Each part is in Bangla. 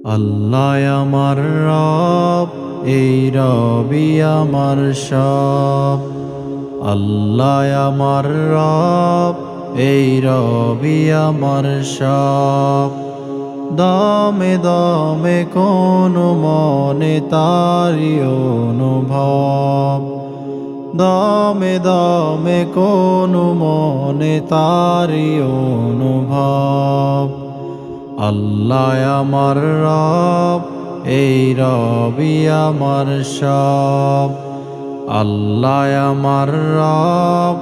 আল্লাহ আমার রব, এই রবি আমার সব। আল্লাহ আমার রব, এই রবি আমার সব। দমে দমে কোনো মনে তারি অনুভব, দমে দমে কোনো মনে তারি অনুভব। আল্লাহ আমার রব, এই রবি আমার সব। আল্লাহ আমার রব,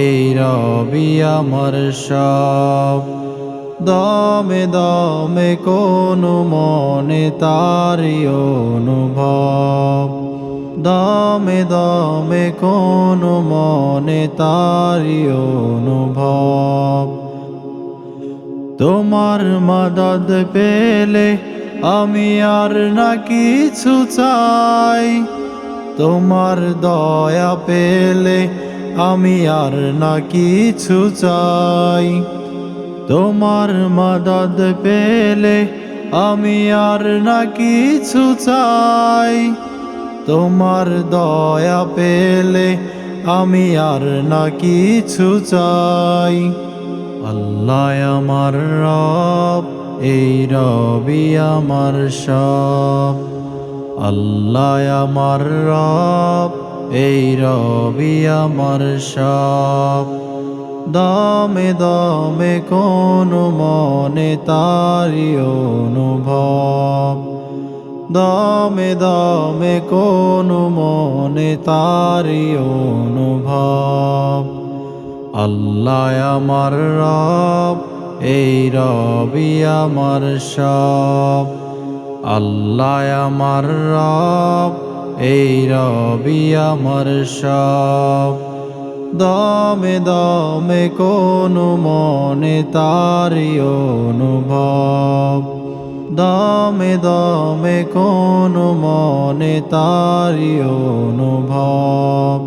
এই রবি আমার সব। দমে দমে কোনো মনে তারি অনুভব, দমে দমে কোনো মনে তারি অনুভব। তোমার মদদ পেলে আমি আর না কিছু চাই, তোমার দয়া পেলে আমি আর না কিছু চাই। তোমার মদদ পেলে আমি আর না কিছু চাই, তোমার দয়া পেলে আমি আর না কিছু চাই। আল্লাহ আমার রব, এই রবি আমার সব। আল্লাহ আমার রব, এই রবি আমার সব। দমে দমে কোনো মনে তারি অনুভব, দমে দমে কোনো মনে তারি অনুভব। আল্লাহ আমার রব, এই রবি আমার সব। আল্লাহ আমার রব, এই রবি আমার সব। দমে দমে কোনো মনে তারি অনুভব, দমে দমে কোনো মনে তারি অনুভব।